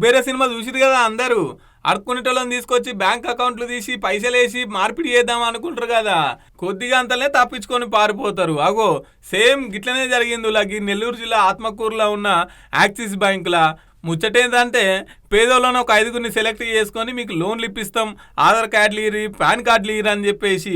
Kubera cinema చూసిరు కదా అందరూ. అడుక్కునేటోళ్ళని తీసుకొచ్చి బ్యాంక్ అకౌంట్లు తీసి పైసలేసి మార్పిడి చేద్దాం అనుకుంటారు కదా, కొద్దిగా అంతలే తప్పించుకొని పారిపోతారు. అగో సేమ్ గిట్లనే జరిగింది ఈ నెల్లూరు జిల్లా ఆత్మకూరులో ఉన్న యాక్సిస్ బ్యాంకులా. ముచ్చటేందంటే పేదోళ్ళను ఒక 5గురిని సెలెక్ట్ చేసుకొని మీకు లోన్లు ఇప్పిస్తాం, ఆధార్ కార్డులు ఇరి, పాన్ కార్డులు ఇరి అని చెప్పేసి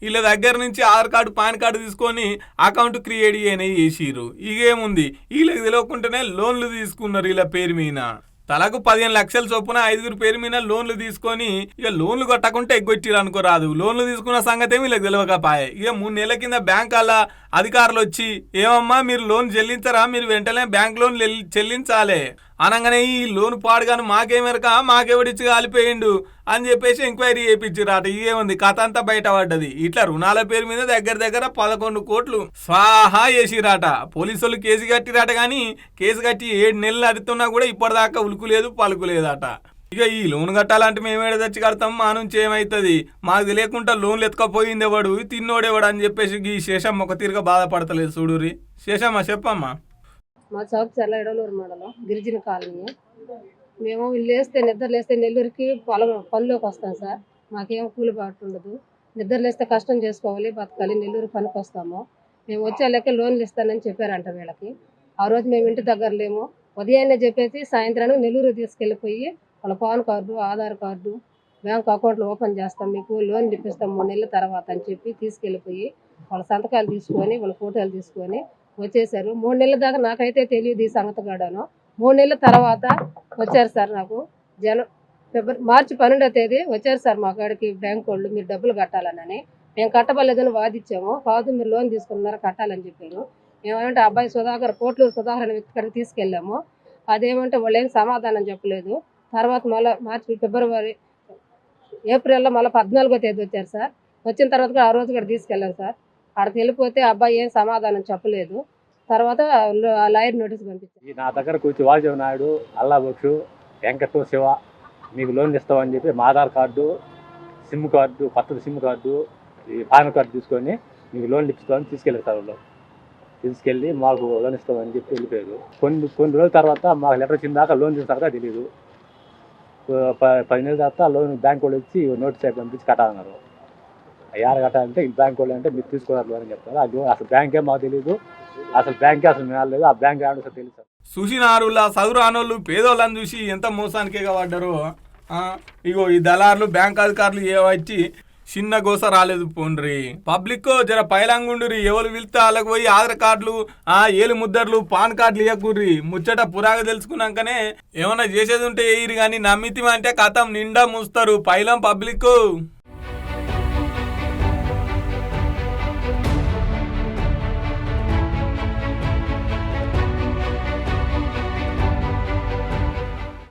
వీళ్ళ దగ్గర నుంచి ఆధార్ కార్డు పాన్ కార్డు తీసుకొని అకౌంట్ క్రియేట్ చేసిర్రు. ఇగేముంది, వీళ్ళకి తెలియకుండానే లోన్లు తీసుకున్నారు వీళ్ళ పేరు మీద. తలకు 15 లక్షల చొప్పున 5గురి పేరు మీద లోన్లు తీసుకొని ఇక లోన్లు కొట్టకుంటే ఎగ్గొట్టిరు అనుకోరాదు. లోన్లు తీసుకున్న సంగతి వీళ్ళకి తెలియకపాయే. ఇక 3 నెలల కింద బ్యాంక్ అలా అధికారులు వచ్చి ఏమమ్మా మీరు లోన్ చెల్లించరా, మీరు వెంటనే బ్యాంక్ లోన్ చెల్లించాలి అనగానే ఈ లోన్ పాడుగాను మాకేమెరక, మాకెవడిచ్చి కాలిపోయిండు అని చెప్పేసి ఎంక్వైరీ చేయించారట. ఇదేముంది కథ అంతా బయటపడ్డది. ఇట్లా రుణాల పేరు మీద దగ్గర 11 కోట్లు స్వాహా చేసిరాట. పోలీసులు కేసు కట్టిరాట, కానీ కేసు కట్టి 7 నెలలు అడుగుతున్నా కూడా ఇప్పటిదాకా ఉలుకులేదు పలుకులేదట. ఇక ఈ లోన్ కట్టాలంటే మేమేడ తెచ్చి కడతాం, మా నుంచి ఏమవుతుంది, మాకు తెలియకుండా లోన్లు ఎత్తుకపోయింది ఎవడు, తిన్నోడేవాడు అని చెప్పేసి ఈ శేషమ్మ ఒక తీరుగా బాధపడతలేదు. చూడురి శేషమ్మ చెప్పమ్మా. మా చౌక్ చల్ల ఎడలూరు మండలం గిరిజన కాలనీ. మేము నిద్ర లేస్తే నెల్లూరుకి పనిలోకి వస్తాం సార్. మాకేం కూలి బాటు ఉండదు. నిద్ర లేస్తే కష్టం చేసుకోవాలి, బతకాలి, నెల్లూరు పనికి వస్తాము. మేము వచ్చే లెక్క లోన్లు ఇస్తానని చెప్పారంట వీళ్ళకి. ఆ రోజు మేము ఇంటి దగ్గర లేము. ఉదయాన్నే చెప్పేసి సాయంత్రానికి నెల్లూరు తీసుకెళ్ళిపోయి వాళ్ళ pan card, Aadhaar card, bank అకౌంట్లు ఓపెన్ చేస్తాం, మీకు లోన్ ఇప్పిస్తాం 3 నెలల తర్వాత అని చెప్పి తీసుకెళ్ళిపోయి వాళ్ళ సంతకాలు తీసుకొని వాళ్ళ ఫోటోలు తీసుకొని వచ్చేసారు. 3 నెలల దాకా నాకైతే తెలియదు ఈ సంగతి కూడాను. 3 నెలల తర్వాత వచ్చారు సార్. నాకు మార్చి 12వ తేదీ వచ్చారు సార్ మా కాడికి బ్యాంక్ వాళ్ళు, మీరు డబ్బులు కట్టాలని. మేము కట్టబలేదని వాదిచ్చాము. కాదు మీరు లోన్ తీసుకున్నారా కట్టాలని చెప్పారు. ఏమంటే అబ్బాయి కోట్లూరు సుధాకర్ అనే వ్యక్తి కాడికి తీసుకెళ్ళాము. అదేమంటే వాళ్ళు ఏం సమాధానం చెప్పలేదు. తర్వాత మళ్ళీ ఫిబ్రవరి ఏప్రిల్లో మళ్ళీ 14వ తేదీ వచ్చారు సార్. వచ్చిన తర్వాత కూడా ఆ రోజు కూడా తీసుకెళ్ళాం సార్. అక్కడికి వెళ్ళిపోతే అబ్బాయి ఏం సమాధానం చెప్పలేదు. తర్వాత లాయర్ నోటీస్ పంపించారు. నా దగ్గర కూర్చి వాజీవ్ నాయుడు, అల్లా బక్షు, వెంకట శివ మీకు లోన్ ఇస్తామని చెప్పి మా ఆధార్ కార్డు, సిమ్ కార్డు, కొత్త సిమ్ కార్డు, ఈ పాన్ కార్డు తీసుకొని మీకు లోన్లు ఇస్తామని తీసుకెళ్ళారు సార్. వాళ్ళు తీసుకెళ్ళి మాకు లోన్ ఇస్తామని చెప్పి వెళ్ళిపోయారు. కొన్ని రోజుల తర్వాత మాకు లెటర్ వచ్చిన దాకా లోన్ తీసుకున్నాక తెలియదు. 10 నెలల తర్వాత లోన్ బ్యాంక్ వాళ్ళు వచ్చి నోటీస్ పంపించి కట్టాలన్నారు. యాడ కట్టాలంటే ఈ బ్యాంక్ వాళ్ళు అంటే మీరు తీసుకోవాలి అని చెప్తారు. అది అసలు బ్యాంకే మాకు తెలియదు, అసలు బ్యాంకే అసలు మేము లేదు. ఆ బ్యాంక్ ఆడ తెలుసు. చూసినారులా చదువురానోళ్ళు పేదోళ్ళని చూసి ఎంత మోసానికే పడ్డారో. ఇగో ఈ దళారులు బ్యాంక్ అధికారులు వచ్చి చిన్న గోస రాలేదు పోండ్రి. పబ్లిక్ జర పైలంగుండ్రి, ఎవరు వెళ్తే వాళ్ళకి పోయి ఆధార్ కార్డులు, ఏలు ముద్దర్లు, పాన్ కార్డులు ఇవ్వకుర్రి. ముచ్చట పురాగా తెలుసుకున్నాకనే ఏమన్నా చేసేది ఉంటే వేయరు, కానీ నమ్మితిమంటే కథం నిండా మూస్తారు పైలం పబ్లిక్.